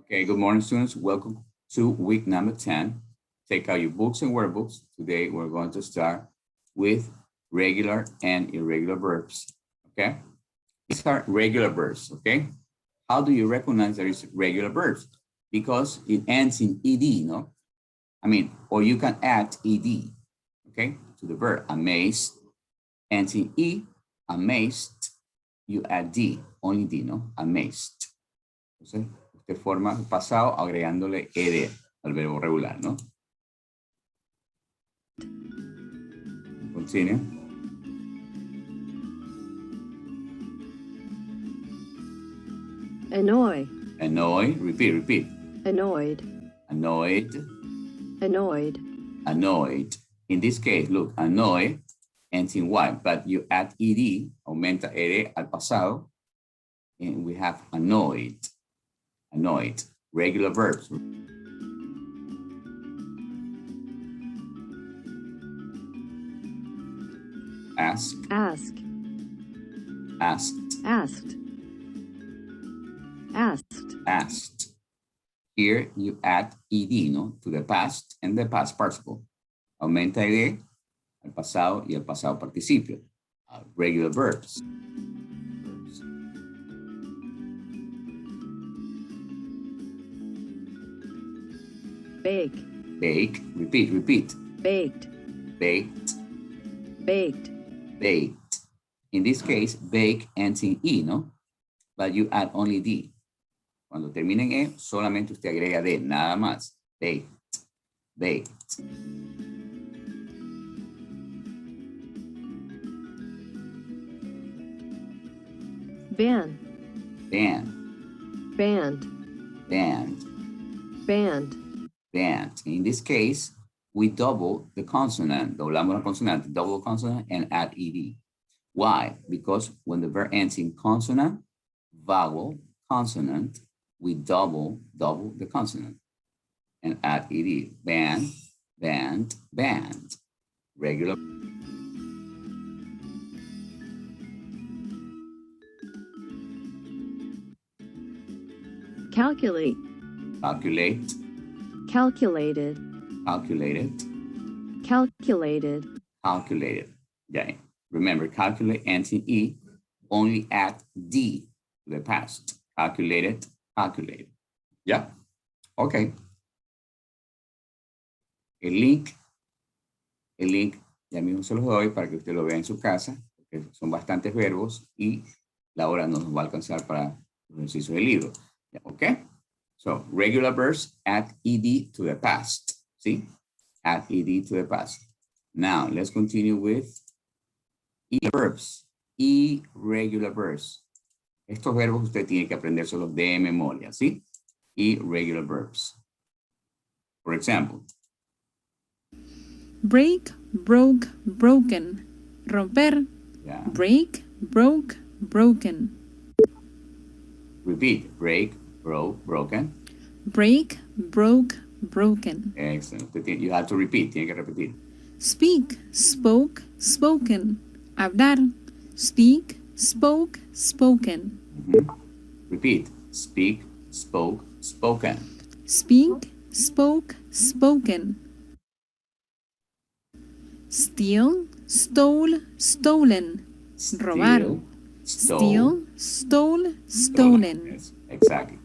Okay, good morning, students. Welcome to week number 10. Take out your books and workbooks. Today, we're going to start with regular and irregular verbs, okay? These are regular verbs, okay? How do you recognize there is regular verbs? Because it ends in ed, no? I mean, or you can add ed, okay, to the verb. Amazed ends in e, amazed, you add d, only d, no? Amazed. Entonces, usted forma el pasado agregándole ed al verbo regular, ¿no? Continue. Annoy. Annoy, repeat. Annoyed. Annoyed, Annoyed. annoyed. In this case, look, annoy ends in y, but you add ed, aumenta ed al pasado, and we have annoyed. Annoyed. Regular verbs. Ask. Ask. Asked. Asked. Asked. Asked. Here you add ed, no, to the past and the past participle. Aumenta ed al pasado y al pasado participio. Regular verbs. Bake. Bake, repeat. Baked. Baked, Baked. baked. In this case, bake ends in e, no? But you add only d. Cuando termina en e, solamente usted agrega d, nada más. Baked, baked. Ban. Band, Band. band, Band. band. In this case, we double the consonant, doblamos la consonante, double consonant and add ed. Why? Because when the verb ends in consonant, vowel, consonant, we double the consonant and add ed. Band, band, band. Regular. Calculate. Calculate, Calculated. calculated, Calculated. calculated. Yeah. Remember, calculate ends in e, only add d to the past. Calculated, calculated. Yeah. Okay. El link, ya mismo se los doy para que usted lo vea en su casa, porque son bastantes verbos y la hora no nos va a alcanzar para los ejercicios del libro. Yeah, okay. So regular verbs, add ed to the past. See? Add ed to the past. Now let's continue with verbs. Irregular verbs. Estos verbos usted tiene que aprendérselos de memoria, ¿sí? Irregular verbs. For example. Break, broke, broken. Romper. Yeah. Break, broke, broken. Repeat. Break, broke, broken. Break, broke, broken. Excellent. You have to repeat. Tiene que repetir. Speak, spoke, spoken. Hablar. Speak, spoke, spoken. Repeat. Speak, spoke, spoken. Speak, spoke, spoken. Steal, stole, stolen. Robar. Steal, stole, stolen. Yes, exactly.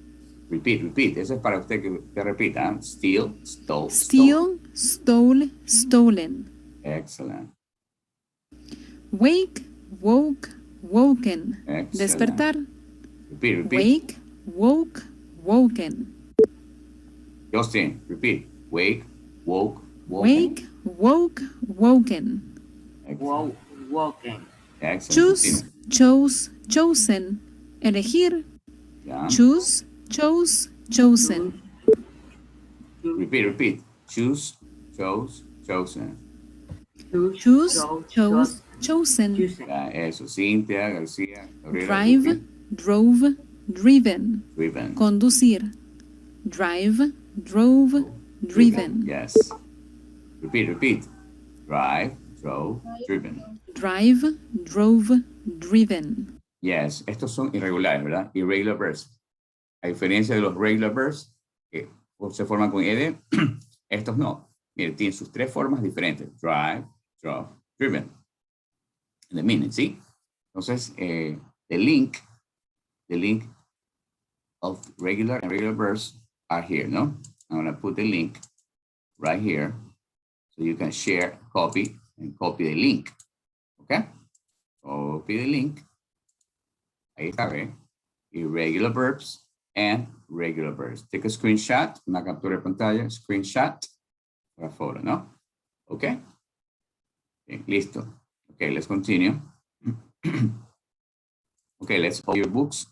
Repeat. Eso es para usted que repita. Steal, stole, Steal, stole, stolen. Excellent. Wake, woke, woken. Excellent. Despertar. Repeat. Wake, woke, woken. Justin, repeat. Wake, woke, woken. Wake, woke, woken. Excellent. Walking. Excellent. Choose, chose, chosen. Elegir. Yeah. Choose, chose, chosen. Repeat. Choose, chose, chosen. Choose, chose, chosen. Ya, eso. Cintia, García, Gabriela. Drive, repeat. drove, driven. Driven. Conducir. Drive, drove, driven. Yes. Repeat. Drive, drove, driven. Drive, drove, driven. Yes. Estos son irregulares, ¿verdad? Irregular verbs. A diferencia de los regular verbs, o se forman con ed. Estos no. Mire, tienen sus tres formas diferentes. Drive, drove, driven. In a minute, ¿sí? Entonces, the link of regular and irregular verbs are here, no? I'm going to put the link right here so you can share, copy, and copy the link. Okay? Copy the link. Ahí está, ¿ve? Irregular verbs and regular verbs. Take a screenshot, una captura de pantalla, screenshot, para photo, ¿no? Okay? Bien, listo. Okay, let's continue. Okay, let's open your books.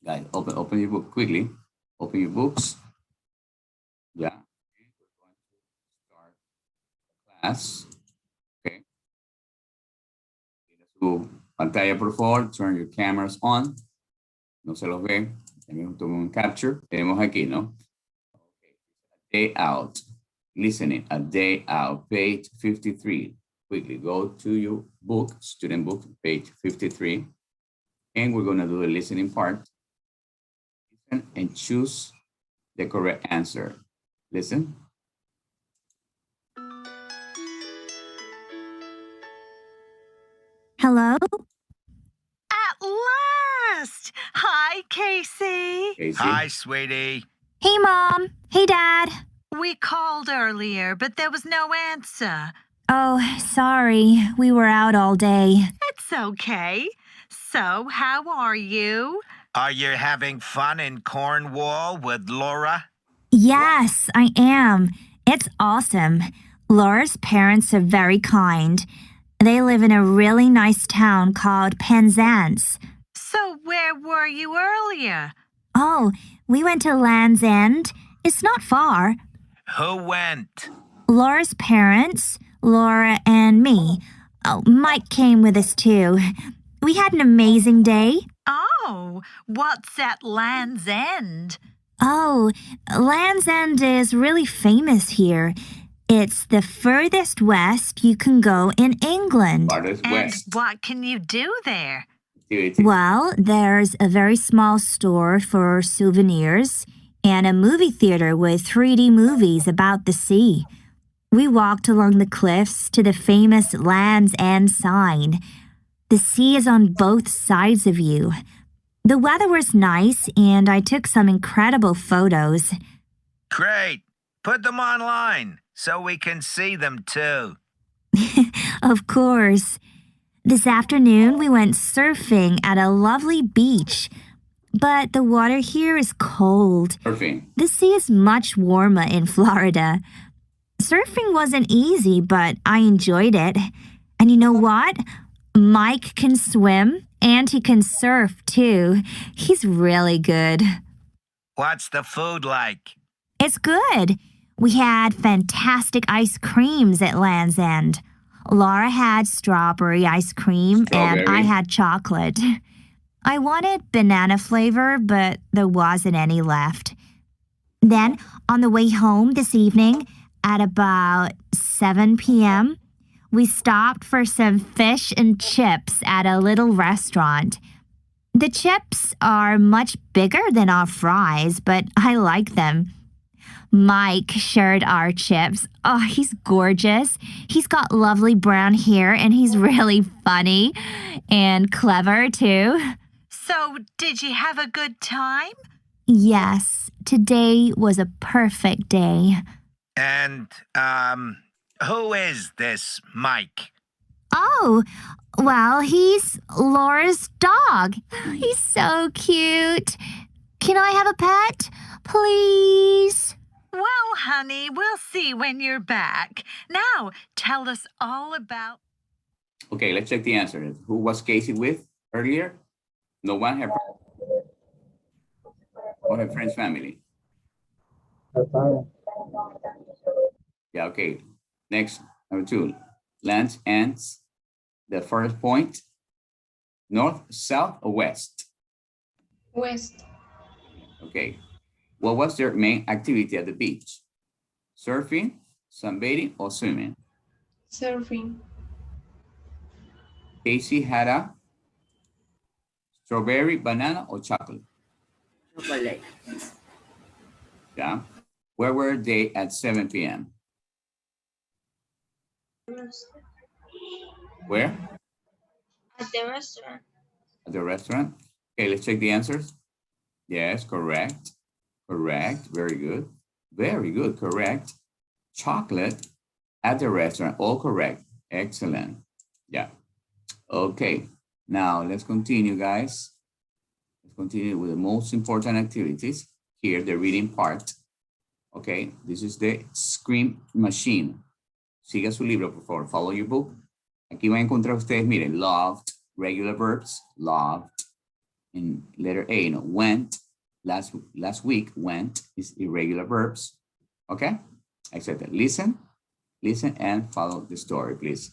Guys, open your book quickly. Open your books. Yeah. Okay, we're going to start the class. Okay. Su pantalla, por favor. Turn your cameras on. No se los ve. También tomo un capture. Tenemos aquí, ¿no? Okay. A day out. Listening. A day out. Page 53. Quickly go to your book, student book, page 53. And we're going to do the listening part. Listen and choose the correct answer. Listen. Hello? At last! Hi, Casey. Casey. Hi, sweetie. Hey, Mom. Hey, Dad. We called earlier, but there was no answer. Oh, sorry. We were out all day. It's okay. So, how are you? Are you having fun in Cornwall with Laura? Yes, I am. It's awesome. Laura's parents are very kind. They live in a really nice town called Penzance. So, where were you earlier? Oh, we went to Land's End. It's not far. Who went? Laura's parents, Laura and me. Oh, Mike came with us too. We had an amazing day. Oh, what's at Land's End? Oh, Land's End is really famous here. It's the furthest west you can go in England. Farthest And west. what can you do there? Activity. Well, there's a very small store for souvenirs and a movie theater with 3D movies about the sea. We walked along the cliffs to the famous Land's End sign. The sea is on both sides of you. The weather was nice, and I took some incredible photos. Great. Put them online so we can see them too. Of course. This afternoon, we went surfing at a lovely beach. But the water here is cold. Surfing. The sea is much warmer in Florida. Surfing wasn't easy, but I enjoyed it. And you know what? Mike can swim and he can surf too. He's really good. What's the food like? It's good. We had fantastic ice creams at Land's End. Laura had strawberry ice cream and I had chocolate. I wanted banana flavor, but there wasn't any left. Then, on the way home this evening, at about 7 p.m., we stopped for some fish and chips at a little restaurant. The chips are much bigger than our fries, but I like them. Mike shared our chips. Oh, he's gorgeous. He's got lovely brown hair and he's really funny and clever too. So, did you have a good time? Yes, today was a perfect day. And, who is this Mike? Oh, well, he's Laura's dog. He's so cute. Can I have a pet? Please? Well, honey, we'll see when you're back. Now, tell us all about... Okay, let's check the answer. Who was Casey with earlier? No one, her or her friend's family. Yeah, okay. Next, number 2. Land's Ends. The first point. North, south, or west? West. Okay. What was their main activity at the beach? Surfing, sunbathing, or swimming? Surfing. Casey had a strawberry, banana, or chocolate? Chocolate. Yeah. Where were they at 7 p.m.? Where? At the restaurant. At the restaurant. Okay, let's check the answers. Yes, correct. Correct. Very good. Very good. Correct. Chocolate at the restaurant. All correct. Excellent. Yeah. Okay. Now let's continue, guys. Let's continue with the most important activities. Here, the reading part. Okay, this is the scream machine. Siga su libro, por favor. Follow your book. Aquí van a encontrar ustedes, miren, loved, regular verbs, loved. In letter A, you know, went. Last week, went is irregular verbs. Okay, except listen and follow the story, please.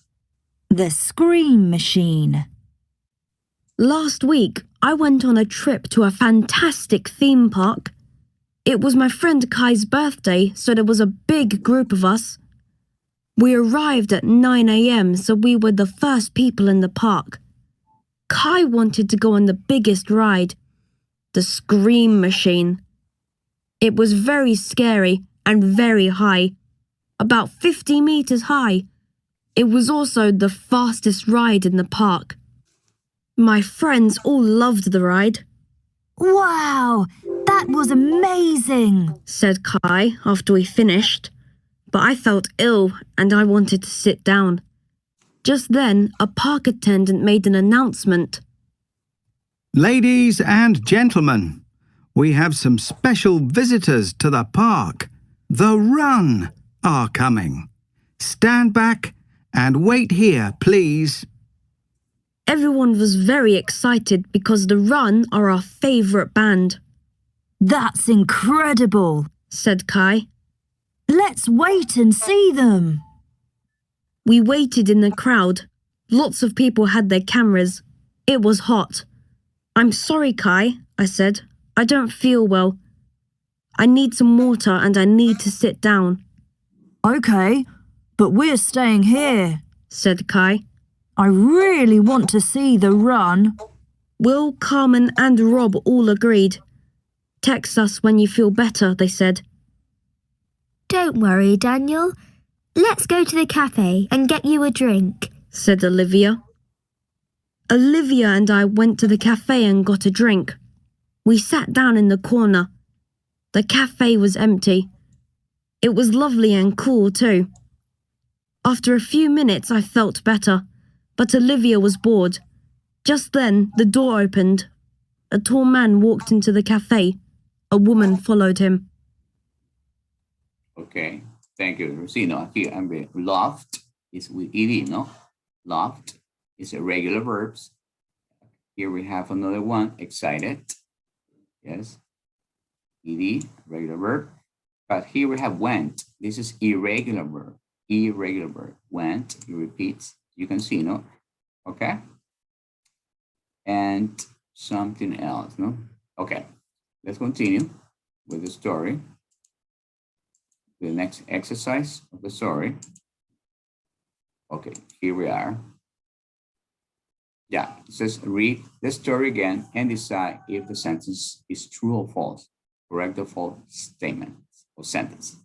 The scream machine. Last week, I went on a trip to a fantastic theme park. It was my friend Kai's birthday, so there was a big group of us. We arrived at 9 a.m., so we were the first people in the park. Kai wanted to go on the biggest ride, the scream machine. It was very scary and very high, about 50 meters high. It was also the fastest ride in the park. My friends all loved the ride. Wow, that was amazing, said Kai after we finished. But I felt ill and I wanted to sit down. Just then, a park attendant made an announcement. Ladies and gentlemen, we have some special visitors to the park. The Run are coming. Stand back and wait here, please. Everyone was very excited because the Run are our favourite band. That's incredible, said Kai. Let's wait and see them. We waited in the crowd. Lots of people had their cameras. It was hot. I'm sorry, Kai, I said. I don't feel well. I need some water and I need to sit down. Okay, but we're staying here, said Kai. I really want to see the Run. Will, Carmen and Rob all agreed. Text us when you feel better, they said. Don't worry, Daniel. Let's go to the cafe and get you a drink, said Olivia. Olivia and I went to the cafe and got a drink. We sat down in the corner. The cafe was empty. It was lovely and cool too. After a few minutes I felt better, but Olivia was bored. Just then the door opened. A tall man walked into the cafe. A woman followed him. Okay, thank you, Rosino. Here, loved is with ed, no? Loved is irregular verbs. Here we have another one, excited. Yes, ed, regular verb. But here we have went. This is irregular verb. Irregular verb. Went, it repeats. You can see, no? Okay. And something else, no? Okay, let's continue with the story. The next exercise of the story. Okay, here we are. Yeah, it says read the story again and decide if the sentence is true or false. Correct or false statement or sentence.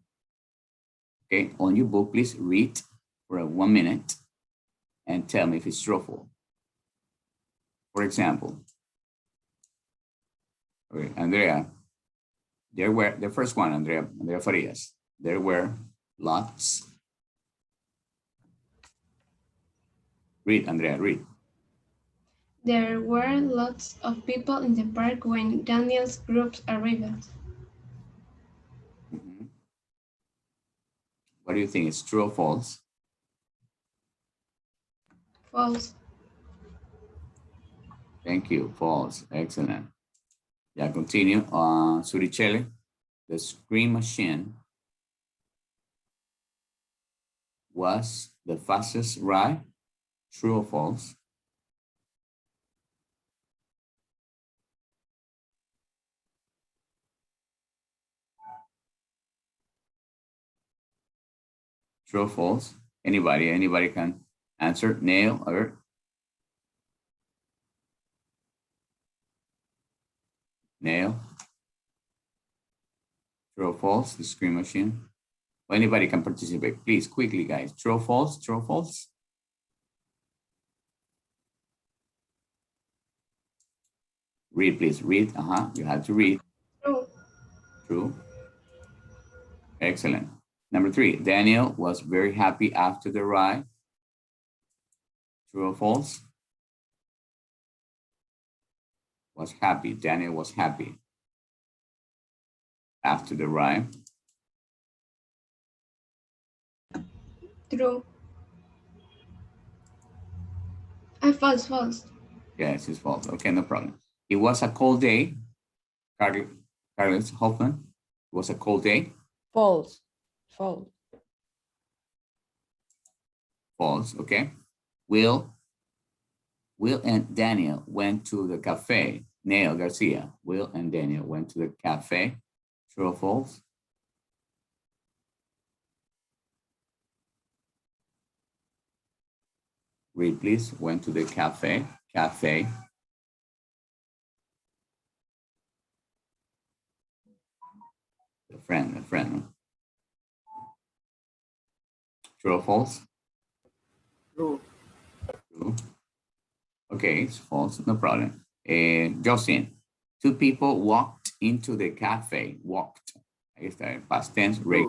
Okay, on your book, please read for 1 minute and tell me if it's true or false. For example, okay, Andrea, there were the first one, Andrea Farias. There were lots. Read, Andrea, read. There were lots of people in the park when Daniel's group arrived. Mm-hmm. What do you think? It's true or false? False. Thank you. False. Excellent. Yeah, continue. Suricelli, the screen machine was the fastest ride. True or false? True or false? Anybody can answer. Nail or Nail. True or false? The screen machine. Well, anybody can participate. Please, quickly, guys. True or false? True or false? Read, please. Read. You have to read. True. True. Excellent. Number 3, Daniel was very happy after the ride. True or false? Was happy. Daniel was happy after the ride. True. False. Yes, it's false. Okay, no problem. It was a cold day. Carlos Hoffman. It was a cold day. False. False, okay. Will and Daniel went to the cafe. Neil Garcia. Will and Daniel went to the cafe. True or false? Read, please. Went to the cafe. Cafe. A friend. True or false? True. True. Okay, it's false, no problem. Justin, 2 people walked into the cafe. Walked. I guess that past tense, right?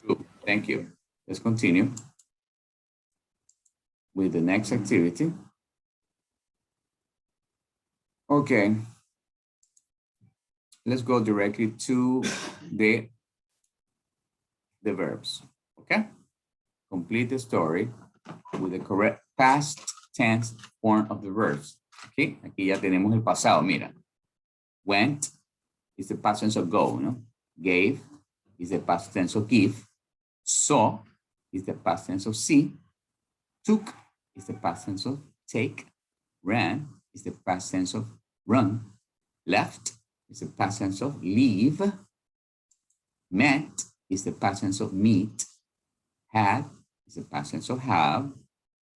True. Thank you. Let's continue with the next activity. Okay. Let's go directly to the verbs, okay? Complete the story with the correct past tense form of the verbs. Okay, aquí ya tenemos el pasado, mira. Went is the past tense of go, no? Gave is the past tense of give. Saw is the past tense of see. Took is the past tense of take. Ran is the past tense of run. Left is the past tense of leave. Met is the past tense of meet. Had is the past tense of have.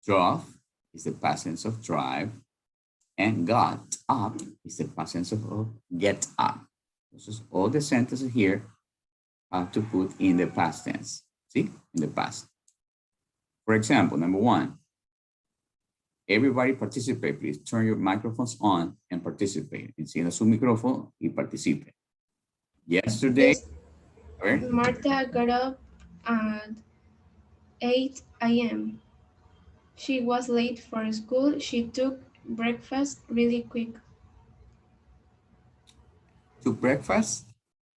Drove is the past tense of drive. And got up is the past tense of get up. This is all the sentences here have to put in the past tense. See, in the past. For example, number 1. Everybody participate, please. Turn your microphones on and participate. Encienda su micrófono y participe. Yesterday, Martha got up at 8 a.m. She was late for school. She took breakfast really quick. Took breakfast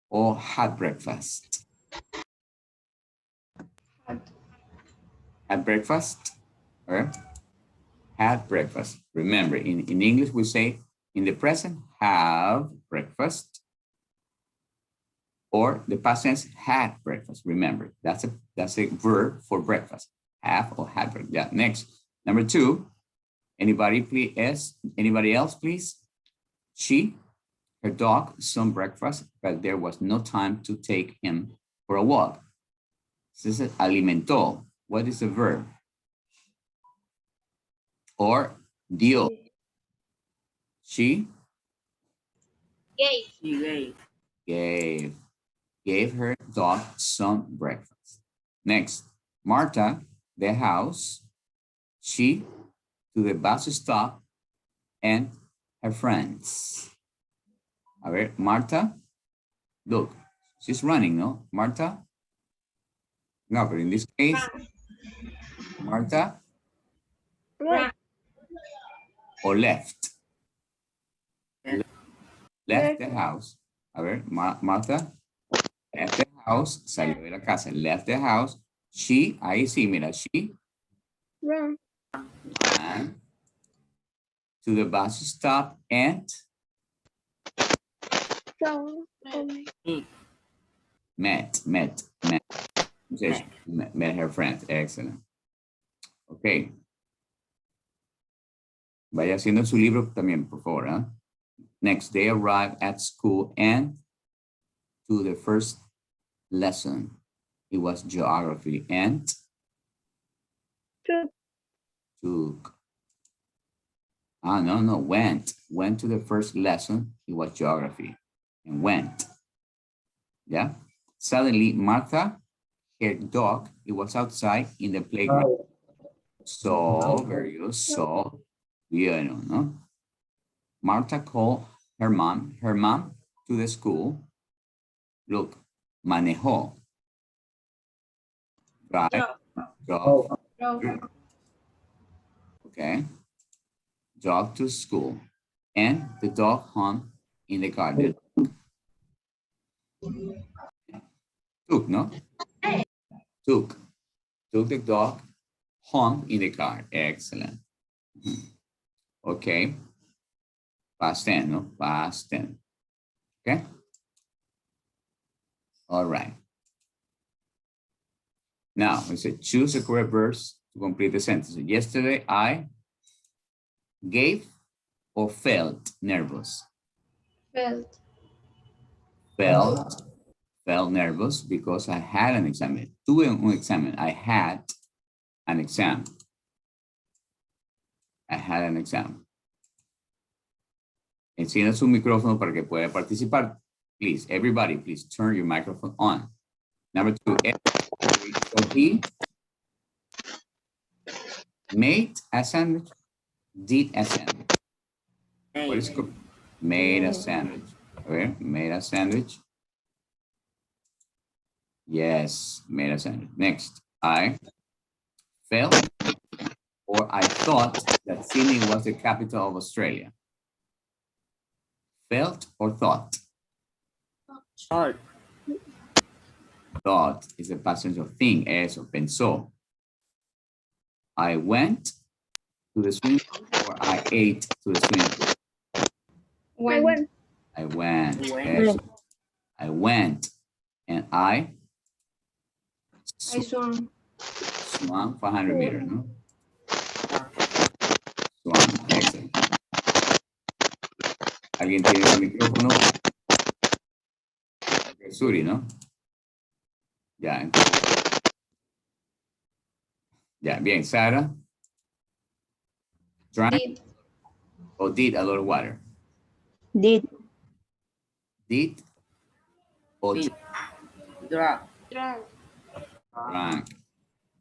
or had breakfast? Had breakfast or had breakfast. Remember, in English, we say in the present, have breakfast, or the past tense, had breakfast. Remember, that's a verb for breakfast. Have or had breakfast. Yeah, next. Number 2, anybody else, please? Her dog, some breakfast, but there was no time to take him for a walk. This is alimentó. What is the verb? Or dio. She gave her dog some breakfast. Next, Marta, the house, she to the bus stop, and her friends. A ver, Marta, look, she's running, no? Marta? No, but in this case, Marta or left. Left the house. A ver, Marta left the house, salió de la casa, left the house. She, ahí sí, mira, she ran to the bus stop and met her friends. Excellent. Okay. Vaya haciendo su libro también, por favor. ¿Eh? Next, they arrived at school and to the first lesson. It was geography and took. No, went to the first lesson. It was geography. and went. Yeah. Suddenly, Martha, her dog, it was outside in the playground. So, very good. So, bien, ¿no? Martha called her mom to the school. Look, manejó. Drive, drove. Okay. Drove to school. And the dog hung in the garden. Took, no? Took the dog home in the car. Excellent. Okay. Past 10, no? Past 10. Okay. All right. Now, we said choose the correct verbs to complete the sentence. Yesterday, I gave or felt nervous. Felt nervous because I had an exam. Tuve un examen. I had an exam. I had an exam. Encienda su micrófono para que pueda participar. Please, everybody, please turn your microphone on. Number 2, so he made a sandwich, did a sandwich. What is called? Made a sandwich. Okay, made a sandwich. Yes, made a sandwich. Next, I felt or I thought that Sydney was the capital of Australia. Felt or thought? Thought is a past tense of thing, eso, pensó. I went to the swimming pool or I ate to the swimming pool? I went. I went. And I swam 500 meters, no? Swam, excellent. ¿Alguien tiene el micrófono? Suri, ¿no? Ya, entonces. Ya, bien, Sarah. Drank or did a lot of water? Did. Did or Drank.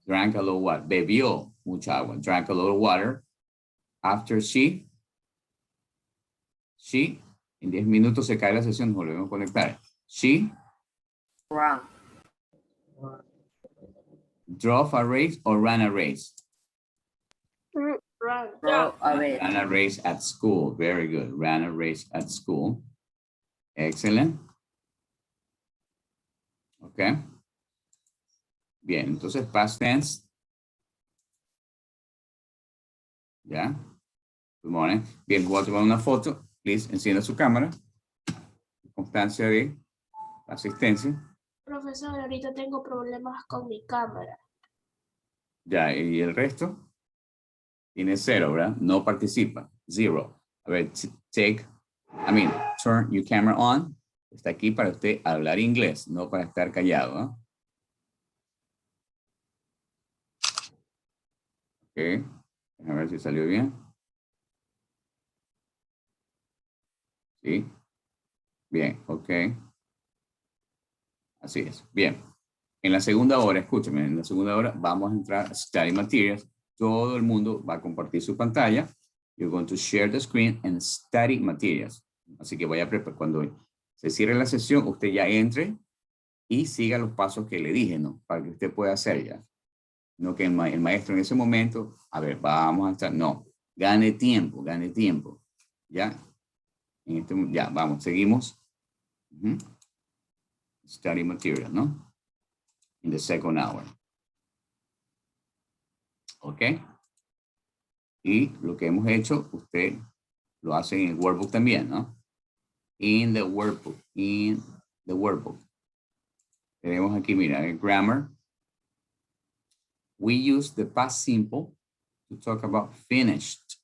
Drank a lot of water. Bebió mucha agua. Drank a lot of water. After she, en 10 minutos se cae la sesión, nos volvemos a conectar. She drove a race or ran a race? Ran a race at school. Very good. Ran a race at school. Excellent. Okay. Bien, entonces past tense. Ya. Good morning. Bien, voy a tomar una foto. Please, encienda su cámara. Constancia de asistencia. Profesor, ahorita tengo problemas con mi cámara. Ya, ¿y el resto? Tiene 0, ¿verdad? No participa. 0. A ver, turn your camera on. Está aquí para usted hablar inglés, no para estar callado, ¿no? Ok. A ver si salió bien. ¿Sí? Bien, ok. Así es. Bien. En la segunda hora, escúchame, en la segunda hora vamos a entrar a Study Materials. Todo el mundo va a compartir su pantalla. You're going to share the screen and Study Materials. Así que voy a preparar. Cuando se cierre la sesión, usted ya entre y siga los pasos que le dije, ¿no? Para que usted pueda hacer ya. No que el maestro en ese momento, a ver, vamos a estar, no. Gane tiempo, gane tiempo. ¿Ya? Ya, vamos, seguimos. Study Material, ¿no? In the second hour. ¿Ok? Y lo que hemos hecho, usted lo hace en el workbook también, ¿no? In the workbook. Tenemos aquí, mira, el grammar. We use the past simple to talk about finished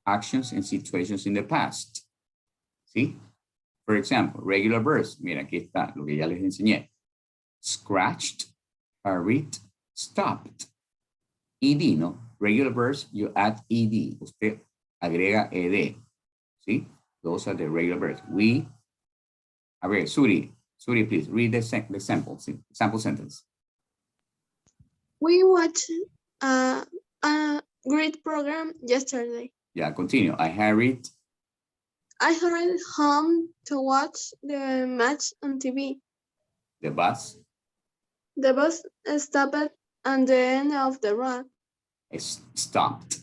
actions and situations in the past. ¿Sí? For example, regular verbs. Mira, aquí está lo que ya les enseñé. Scratched, hurried, stopped. ED, ¿no? Regular verbs, you add ED. Usted agrega ED. ¿Sí? Those are the regular verbs. We, a ver, Suri, please read the sample sentence. We watched a great program yesterday. Yeah, continue. I hurried home to watch the match on TV. the bus. The bus stopped at the end of the road. Stopped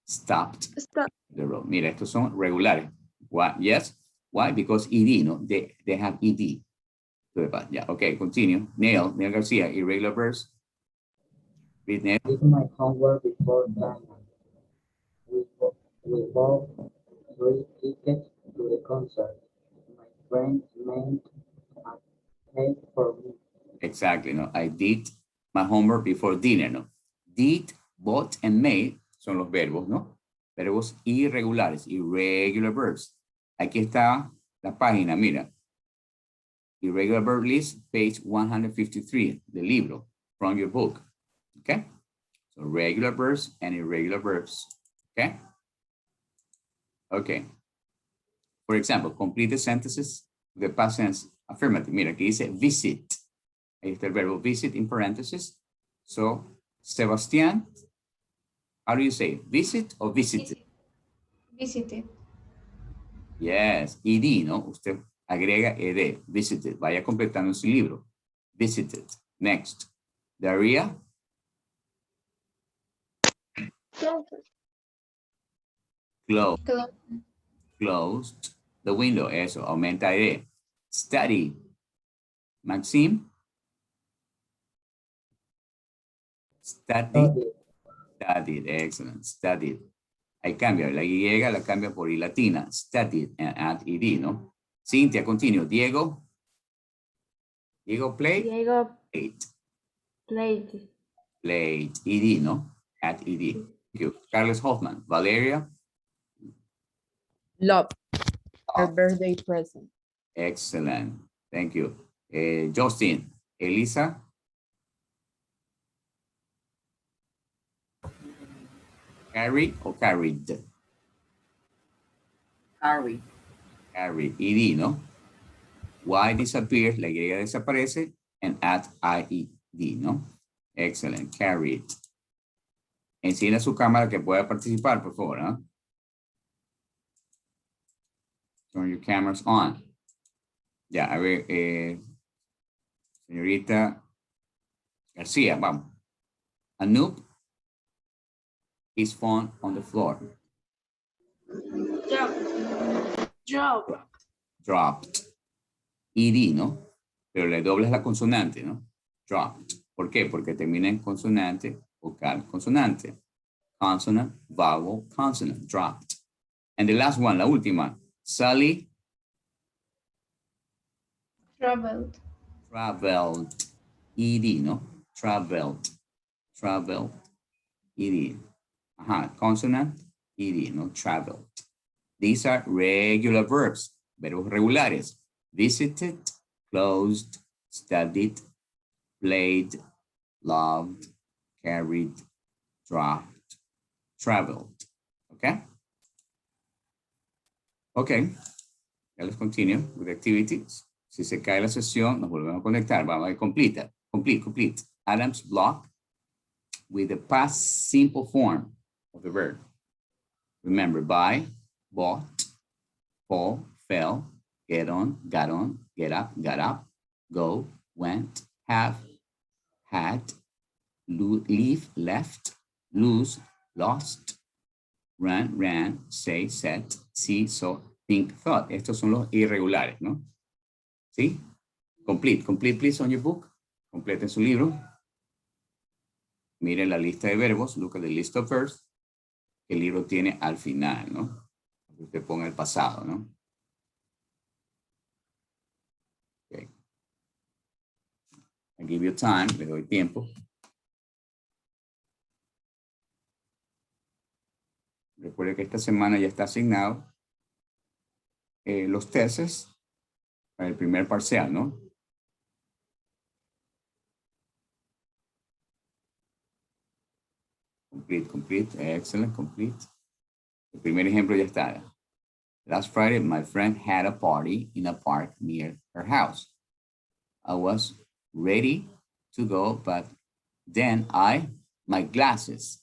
the road. Mira, estos son regulares. Why? Yes. Why? Because ed, no? They have ed. Yeah. Okay. Continue. Neil Garcia. Irregular verbs. Read Neil. Did my homework before dinner. We bought 3 tickets to the concert. My friends made a cake for me. Exactly. No, I did my homework before dinner. No, did, bought, and made son los verbos, no? Verbos irregulares, irregular verbs. Aquí está la página, mira. Irregular verb list, page 153, del libro, from your book. Okay? So regular verbs and irregular verbs. Okay? Okay. For example, complete the sentences with the past tense affirmative. Mira, aquí dice visit. Ahí está el verbo visit in parentheses. So, Sebastián, how do you say? Visit or visited? Visited. Yes, ed, ¿no? Usted agrega ed, visited. Vaya completando su libro. Visited. Next. Daria. Closed. Closed the window. Eso, aumenta ed. Study. Maxime. Studied. Studied, excellent. Studied. Ahí cambia, la Y la cambia por I latina. Studied and add ed, ¿no? Cintia, continue. Diego. Diego played. Diego Played. played. Played. Ed, ¿no? Add ed. Thank you. Carlos Hoffman. Valeria. Love. Her birthday present. Excellent. Thank you. Justin. Elisa. Carry or carried? Harry. Carried. Ed, ¿no? Y disappears, la Y desaparece, and add IED, ¿no? Excellent. Carried. Encienda su cámara que pueda participar, por favor, ¿no? Turn your cameras on. Ya, a ver, señorita García, vamos. Anoop is found on the floor. Dropped. Ed, ¿no? Pero le dobles la consonante, ¿no? Dropped. ¿Por qué? Porque termina en consonante, vocal, consonante. Consonant, vowel, consonant. Dropped. And the last one, la última. Sally. Traveled. Traveled. Ed, ¿no? Traveled. Traveled. Ed. Ajá, consonant, ed, ¿no? Traveled. These are regular verbs, verbos regulares. Visited, closed, studied, played, loved, carried, dropped, traveled. Okay? Okay. Let's continue with the activities. Si se cae la sesión, nos volvemos a conectar. Vamos a complete. Complete. Adam's block with the past simple form of the verb. Remember, buy, bought, fall, fell, get on, got on, get up, go, went, have, had, leave, left, lose, lost, run, ran, say, said, see, saw, think, thought. Estos son los irregulares, ¿no? ¿Sí? Complete, please, on your book. Completen su libro. Miren la lista de verbos, look at the list of verbs que el libro tiene al final, ¿no? Usted ponga el pasado, ¿no? Okay. I give you time, le doy tiempo. Recuerde que esta semana ya está asignado los tesis para el primer parcial, ¿no? Complete, excellent, complete. El primer ejemplo ya está. Last Friday, my friend had a party in a park near her house. I was ready to go, but then my glasses.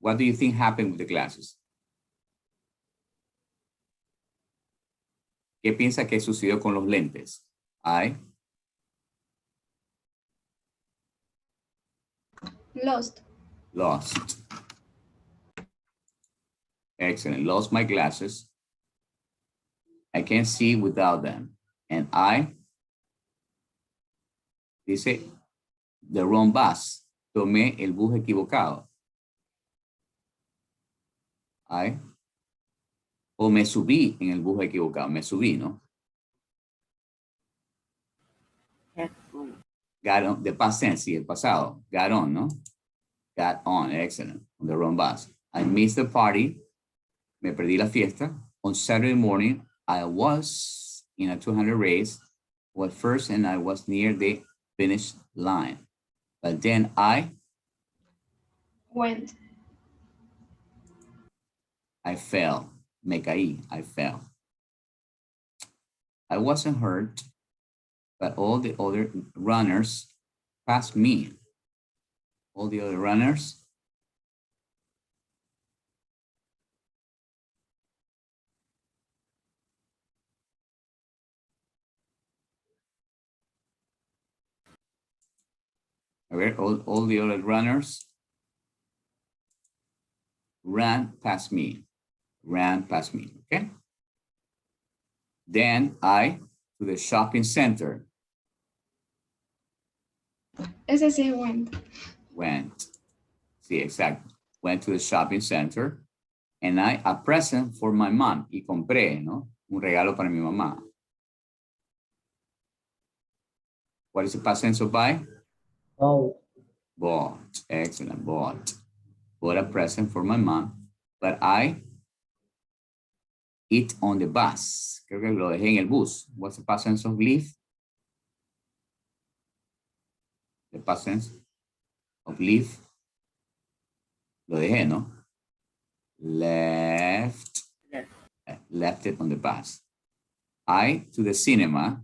What do you think happened with the glasses? ¿Qué piensa que sucedió con los lentes? Lost. Excellent. Lost my glasses. I can't see without them. And dice, the wrong bus. Tomé el bus equivocado. O me subí en el bus equivocado. Me subí, ¿no? Got on, the past tense, sí, el pasado. Got on, ¿no? Got on, excellent. On the wrong bus. I missed the party. Me perdí la fiesta. On Saturday morning, I was in a 200 race. Was first and I was near the finish line. But then went. I fell. Me caí. I fell. I wasn't hurt, but all the other runners passed me. All the other runners all the other runners ran past me, okay? Then to the shopping center. Ese sí, went. Sí, exacto. Went to the shopping center and a present for my mom. Y compré, ¿no? Un regalo para mi mamá. What is the past tense of buy? Bought. Excellent. Bought a present for my mom, but I eat on the bus. Creo que lo dejé en el bus. What's the past tense of leave? The past tense of leave. Lo dejé, ¿no? Left it on the bus. To the cinema.